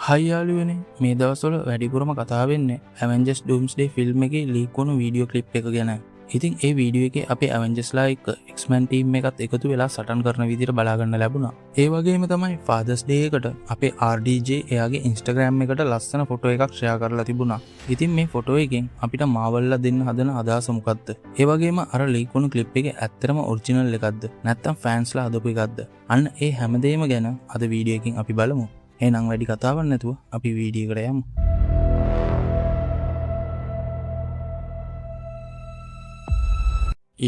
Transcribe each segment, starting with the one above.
හයි යාළුවනේ, මේ දවස්වල වැඩිපුරම කතා වෙන්නේ Avengers Doomsday ෆිල්ම් එකේ ලීක් වුණු වීඩියෝ ක්ලිප් එක ගැන. ඉතින් ඒ වීඩියෝ එකේ අපේ Avengers ලා එක්ක X-Men ටීම් එකත් එකතු වෙලා සටන් කරන විදිහට බලා ගන්න ලැබුණා. ඒ වගේම තමයි Father's Day එකට අපේ RDJ එයාගේ Instagram එකට ලස්සන ෆොටෝ එකක් ෂෙයා කරලා තිබුණා. ඉතින් මේ ෆොටෝ එකෙන් අපිට Marvel ලා දෙන්න හදන අදහස මොකක්ද? ඒ වගේම අර ලීක් වුණු ක්ලිප් එකේ ඇත්තටම ඔරිජිනල් එකක්ද? නැත්නම් ෆෑන්ස් ලා හදපු එකක්ද? අන්න ඒ හැමදේම ගැන අද වීඩියෝ එකකින් අපි බලමු. එහෙනම් වැඩි කතාවක් නැතුව අපි වීඩියෝ එකට යමු.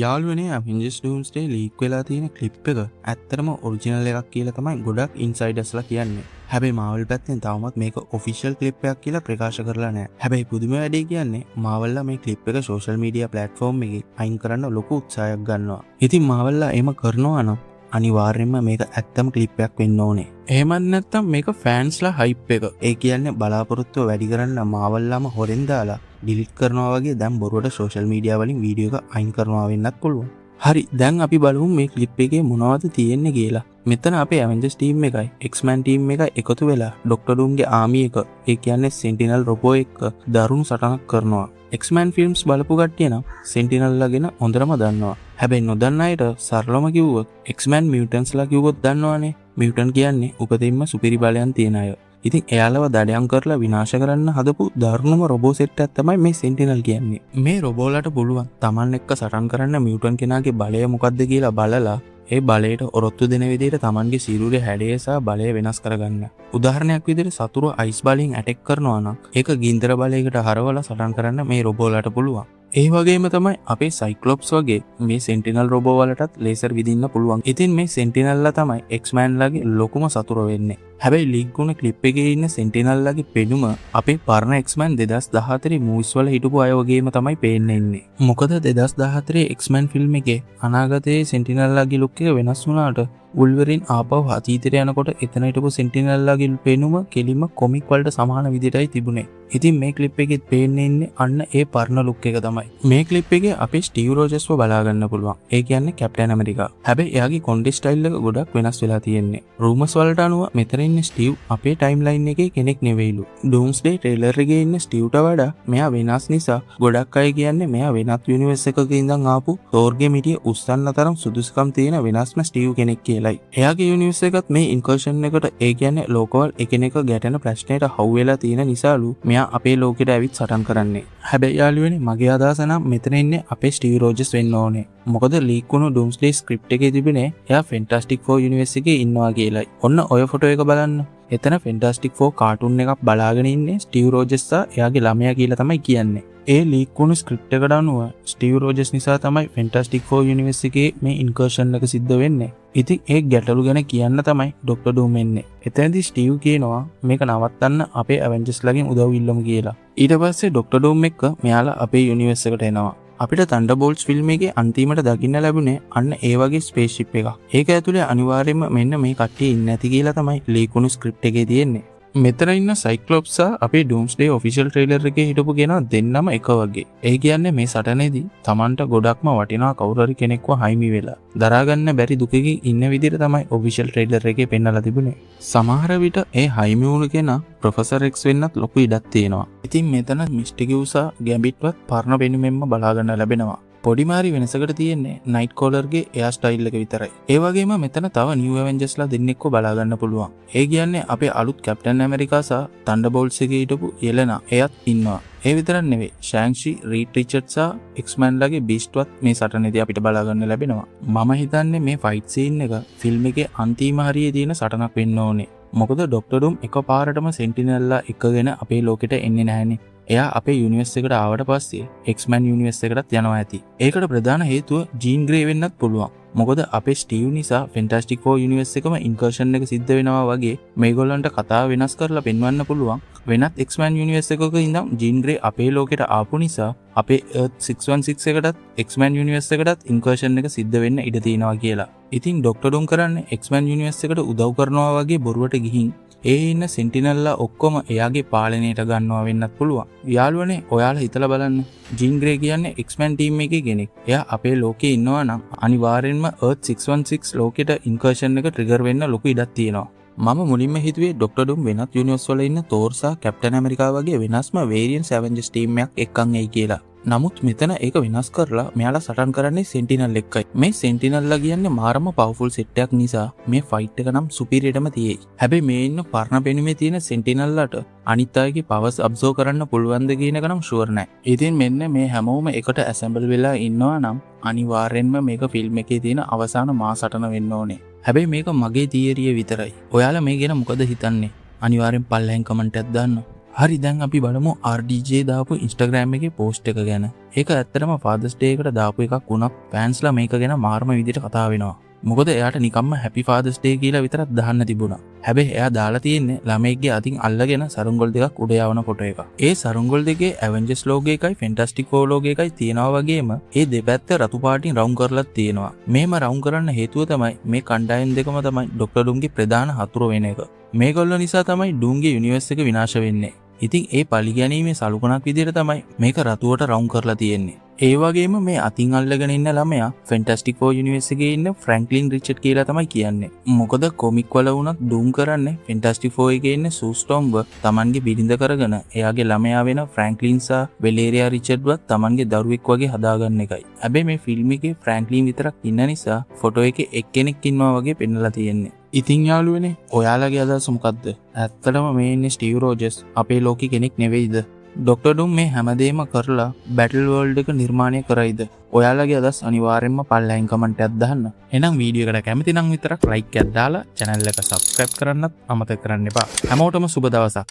යාළුවනේ, Avengers Doomsday ලීක් වෙලා තියෙන ක්ලිප් එක ඇත්තටම ඔරිජිනල් එකක් කියලා තමයි ගොඩක් ඉන්සයිඩර්ස්ලා කියන්නේ. හැබැයි Marvel පැත්තෙන් තවමත් මේක ඔෆිෂියල් ක්ලිප් එකක් කියලා ප්‍රකාශ කරලා නැහැ. හැබැයි පුදුම වැඩේ කියන්නේ Marvel ලා මේ ක්ලිප් එක සෝෂල් මීඩියා ප්ලැට්ෆෝම් එකේ අයින් කරන්න ලොකු උත්සාහයක් ගන්නවා. ඉතින් Marvel ලා එහෙම කරනවා නම් අනිවාර්යෙන්ම මේක ඇත්තම ක්ලිප් එකක් වෙන්න ඕනේ. එහෙමත් නැත්නම් මේක ෆෑන්ස්ලා හයිප් එක. ඒ කියන්නේ බලාපොරොත්තුව වැඩි කරන්න Marvel ලාම හොරෙන් දාලා ඩිලීට් කරනවා වගේ දැන් බොරුවට සෝෂල් මීඩියා වලින් වීඩියෝ එක අයින් කරනවා වෙන්නත් පුළුවන්. හරි, දැන් අපි බලමු මේ ක්ලිප් එකේ මොනවද තියෙන්නේ කියලා. මෙතන අපේ Avengers ටීම් එකයි X-Men ටීම් එකයි එකතු වෙලා Dr. Doomගේ ආමි එක, ඒ කියන්නේ Sentinel රොබෝ එක්ක දරුණු සටනක් කරනවා. X-Men ෆිල්ම්ස් බලපු කට්ටිය නම් Sentinel ලා ගැන හොඳටම දන්නවා. හැබැයි නොදන්න අයට සරලවම කිව්වොත් X-Men mutants ලා කිව්වොත් දන්නවනේ. mutant කියන්නේ උපතින්ම සුපිරි බලයන් තියෙන අය. ඉතින් එයාලව දඩයම් කරලා විනාශ කරන්න හදපු දරුණුම රොබෝ සෙට් එකක් තමයි මේ Sentinel කියන්නේ. මේ රොබෝලට පුළුවන් Taman එක්ක සටන් කරන්න mutant කෙනාගේ බලය මොකක්ද කියලා බලලා ඒ බලයට ඔරොත්තු දෙන විදිහට Tamanගේ සිරුරේ හැඩය සහ බලය වෙනස් කරගන්න. උදාහරණයක් විදිහට සතුරු අයිස් බලයෙන් ඇටැක් කරනවා නම් ඒක ගින්දර බලයකට හරවලා සටන් කරන්න මේ රොබෝලට පුළුවන්. ඒ වගේම තමයි අපේ Cyclops වගේ මේ Sentinel රොබෝ වලටත් ලේසර් විදින්න පුළුවන්. ඉතින් මේ Sentinel ලා තමයි X-Men ලාගේ ලොකුම සතුර වෙන්නේ. හැබැයි ලීක් වුණ ක්ලිප් එකේ ඉන්න Sentinel ලාගේ පෙනුම අපේ පරණ X-Men 2014 මූවිස් වල හිටපු අය වගේම තමයි පේන්න ඉන්නේ. මොකද 2014 X-Men ෆිල්ම් එකේ අනාගතයේ Sentinel ලාගේ ලුක් එක වෙනස් වුණාට Wolverine ආපහු අතීතයට යනකොට එතන හිටපු Sentinel ලාගේ පෙනුම කෙලින්ම කොමික් වලට සමාන විදිහටයි තිබුණේ. ඉතින් මේ ක්ලිප් එකෙත් පේන්න ඉන්නේ අන්න ඒ පරණ ලුක් එක තමයි. මේ ක්ලිප් එකේ අපේ ස්ටීව් රෝජර්ස්ව බලා ගන්න පුළුවන්. ඒ කියන්නේ කැප්ටන් ඇමරිකා. හැබැයි එයාගේ කොන්ඩි ස්ටයිල් එක ගොඩක් වෙනස් වෙලා තියෙන්නේ. රූමර්ස් වලට අනුව මෙතන ඉන්න ස්ටීව් අපේ ටයිම්ලයින් එකේ කෙනෙක් නෙවෙයිලු. Doomsday ට්‍රේලර් එකේ ඉන්න ස්ටීව්ට වඩා මෙයා වෙනස් නිසා ගොඩක් අය කියන්නේ මෙයා වෙනත් යුනිවර්ස් එකක ඉඳන් ආපු තෝර්ගේ මිටිය උස්සන්න තරම් සුදුසුකම් තියෙන වෙනස්ම ස්ටීව් කෙනෙක් කියලායි. එයාගේ යුනිවර්ස් එකත් මේ ඉන්කර්ෂන් එකට, ඒ කියන්නේ ලෝකවල එකිනෙක ගැටෙන ප්‍රශ්නෙට හවු වෙලා තියෙන නිසාලු අපේ ලෝකෙට ඇවිත් සටන් කරන්නේ. හැබැයි යාළුවනේ, මගේ අදහස නම් මෙතන ඉන්නේ අපේ ස්ටීව් රෝජර්ස් වෙන්න ඕනේ. මොකද ලීක් වුණු Doomsday ස්ක්‍රිප්ට් එකේ තිබුණේ එයා Fantastic Four යුනිවර්ස් එකේ ඉන්නවා කියලායි. ඔන්න ඔය ෆොටෝ එක බලන්න. එතන Fantastic Four කාටුන් එකක් බලාගෙන ඉන්නේ ස්ටීව් රෝජර්ස් සහ එයාගේ ළමයා කියලා තමයි කියන්නේ. ඒ ලීක් වුණු ස්ක්‍රිප්ට් එකට අනුව ස්ටීව් රෝජර්ස් නිසා තමයි Fantastic Four යුනිවර්ස් එකේ මේ ඉන්කර්ෂන් එක සිද්ධ වෙන්නේ. ඉතින් ඒ ගැටලු ගැන කියන්න තමයි Dr. Doom එන්නේ. එතනදී ස්ටීව් කියනවා මේක නවත්තන්න අපේ Avengers ලාගෙන් උදව් ඉල්ලමු කියලා. ඊට පස්සේ Dr. Doom එක්ක මෙයාලා අපේ යුනිවර්ස් එකට එනවා. අපිට Thunderbolts ෆිල්ම් එකේ අන්තිමට දකින්න ලැබුණේ අන්න ඒ වගේ ස්පේස්ෂිප් එකක්. ඒක ඇතුලේ අනිවාර්යයෙන්ම මෙන්න මේ කට්ටිය ඉන්නේ නැති කියලා තමයි ලීක් වුණු ස්ක්‍රිප්ට් එකේ තියෙන්නේ. මෙතන ඉන්න Cyclops සහ අපේ Doomsday official trailer එකේ හිටපු කෙනා දෙන්නම එක වගේ. ඒ කියන්නේ මේ සටනේදී Tamanට ගොඩක්ම වටිනා කවුරු හරි කෙනෙක්ව හයිමි වෙලා දරා ගන්න බැරි දුකකින් ඉන්න විදිහට තමයි official trailer එකේ පෙන්නලා තිබුණේ. සමහර විට ඒ හයිමි වුණු කෙනා Professor X වෙන්නත් ලොකු ඉඩක් තියෙනවා. ඉතින් මෙතන Mystique සහ Gambitවත් පරණ පෙනුමෙන්ම බලා ගන්න ලැබෙනවා. පොඩිමාරි වෙනසකට තියෙන්නේ නයිට් කෝලර්ගේ එයා ස්ටයිල් එක විතරයි. ඒ වගේම මෙතන තව නිව් ඇවෙන්ජර්ස් ලා දෙන්නෙක්ව බලා ගන්න පුළුවන්. ඒ කියන්නේ අපේ අලුත් කැප්ටන් ඇමරිකා සහ Thunderbolts එකේ හිටපු යෙලනා එයත් ඉන්නවා. ඒ විතරක් නෙවෙයි, ෂෑන්ක්ෂි, රීඩ් රිචර්ඩ්ස් සහ X-Men ලාගේ බීස්ට්වත් මේ සටනේදී අපිට බලා ගන්න ලැබෙනවා. මම හිතන්නේ මේ ෆයිට් සීන් එක ෆිල්ම් එකේ අන්තිම හරියේ තියෙන සටනක් වෙන්න ඕනේ. මොකද Dr. Doom එකපාරටම Sentinel ලා එකගෙන අපේ ලෝකෙට එන්නේ නැහැනේ. එයා අපේ යුනිවර්ස් එකට ආවට පස්සේ X-Men යුනිවර්ස් එකටත් යනවා ඇති. ඒකට ප්‍රධාන හේතුව ජීන් ග්‍රේ වෙන්නත් පුළුවන්. මොකද අපේ ස්ටීව් නිසා Fantastic Four යුනිවර්ස් එකම ඉන්කර්ෂන් එක සිද්ධ වෙනවා වගේ මේගොල්ලන්ට කතාව වෙනස් කරලා පෙන්වන්න පුළුවන්. වෙනත් X-Men යුනිවර්ස් එකක ඉඳන් ජීන් ග්‍රේ අපේ ලෝකෙට ආපු නිසා අපේ Earth 616 එකටත් X-Men යුනිවර්ස් එකටත් ඉන්කර්ෂන් එක සිද්ධ වෙන්න ඉඩ තියෙනවා කියලා. ඉතින් Dr. Doom කරන්නේ X-Men යුනිවර්ස් එකට උදව් කරනවා වගේ බොරුවට ගිහින් ඒ ඉන්න Sentinel ලා ඔක්කොම එයාගේ පාලනයට ගන්නවා වෙන්නත් පුළුවන්. යාළුවනේ, ඔයාලා හිතලා බලන්න. ජීන් ග්‍රේ කියන්නේ X-Men ටීම් එකේ කෙනෙක්. එයා අපේ ලෝකේ ඉන්නවා නම් අනිවාර්යෙන්ම Earth 616 ලෝකෙට ඉන්කර්ෂන් එක ට්‍රිගර් වෙන්න ලොකු ඉඩක් තියෙනවා. මම මුලින්ම හිතුවේ ඩොක්ටර් ඩූම් වෙනත් යුනිවර්ස් වල ඉන්න තෝර් සහ කැප්ටන් ඇමරිකා වගේ වෙනස්ම වේරියන්ට් ඇවෙන්ජර්ස් ටීම් එකක් එක්කන් එයි කියලා. නමුත් මෙතන ඒක වෙනස් කරලා මෙයාලා සටන් කරන්නේ සෙන්ටිනල් එක්කයි. මේ සෙන්ටිනල්ලා කියන්නේ මාරම පවර්ෆුල් සෙට් එකක් නිසා මේ ෆයිට් එක නම් සුපිරියටම තියෙයි. හැබැයි මේ ඉන්න පරණ පෙනුමේ තියෙන සෙන්ටිනල්ලාට අනිත් අයගේ පවර්ස් අබ්සර්ව් කරන්න පුළුවන්ද කියන එක නම් ෂුවර් නැහැ. ඉතින් මෙන්න මේ හැමෝම එකට ඇසැම්බල් වෙලා ඉන්නවා නම් අනිවාර්යෙන්ම මේක ෆිල්ම් එකේ තියෙන අවසාන මා සටන වෙන්න ඕනේ. හැබැයි මේක මගේ තියරිය විතරයි. ඔයාලා මේ ගැන මොකද හිතන්නේ? අනිවාර්යෙන් පල්ලෙන් කමෙන්ට් එකක් දාන්න. හරි දැන් අපි බලමු RDJ දාපු Instagram එකේ post එක ගැන. ඒක ඇත්තටම Father's Day එකට දාපු එකක් වුණා. ෆෑන්ස්ලා මේක ගැන මාරම විදිහට කතා වෙනවා. මොකද එයාට නිකම්ම Happy Father's Day කියලා විතරක් දාන්න තිබුණා. හැබැයි එයා දාලා තියෙන්නේ ළමයිගේ අතින් අල්ලගෙන සරුංගොල් දෙකක් උඩ යවන ෆොටෝ එකක්. ඒ සරුංගොල් දෙකේ Avengers logo එකයි Fantastic Four logo එකයි තියෙනවා වගේම ඒ දෙපැත්ත රතු පාටින් රවුම් කරලා තියෙනවා. මේම රවුම් කරන්න හේතුව තමයි මේ කණ්ඩායම් දෙකම තමයි ඩොක්ටර් ඩූම්ගේ ප්‍රධාන හතුරු වෙන එක. මේගොල්ලෝ නිසා තමයි ඩූම්ගේ යුනිවර්ස් එක විනාශ වෙන්නේ. ඉතින් ඒ පලිගැනීමේ සලුකණක් විදිහට තමයි මේක රතුවට රවුම් කරලා තියෙන්නේ. ඒ වගේම මේ අතින් අල්ලගෙන ඉන්න ළමයා ෆැන්ටස්ටික් ෆෝර් යුනිවර්ස් එකේ ඉන්න ෆ්‍රැන්ක්ලින් රිචඩ් කියලා තමයි කියන්නේ. මොකද කොමික් වල වුණත් ඩූම් කරන්නේ ෆැන්ටස්ටික් ෆෝර් එකේ ඉන්න සූ ස්ටෝම්ව Tamanගේ බිරිඳ කරගෙන එයාගේ ළමයා වෙන ෆ්‍රැන්ක්ලින් සහ වෙලේරියා රිචඩ්වත් Tamanගේ දරුවෙක් වගේ හදාගන්න එකයි. හැබැයි මේ ෆිල්ම් එකේ ෆ්‍රැන්ක්ලින් විතරක් ඉන්න නිසා ෆොටෝ එකේ එක්කෙනෙක් ඉන්නවා වගේ පෙන්නලා තියෙන්නේ. ඉතින් යාළුවනේ ඔයාලගේ අදහස මොකද්ද? ඇත්තටම මේ ඉන්නේ ස්ටීව් රෝජර්ස් අපේ ලෝකෙ කෙනෙක් නෙවෙයිද? ඩොක්ටර් ඩූම් මේ හැමදේම කරලා බැටල් වර්ල්ඩ් එක නිර්මාණය කරයිද? ඔයාලගේ අදහස් අනිවාර්යෙන්ම පල්ලෙන් කමෙන්ට් එකක් දාන්න. එහෙනම් වීඩියෝ එකට කැමති නම් විතරක් ලයික් එකක් දාලා channel එක subscribe කරන්නත් අමතක කරන්න එපා. හැමෝටම සුබ දවසක්.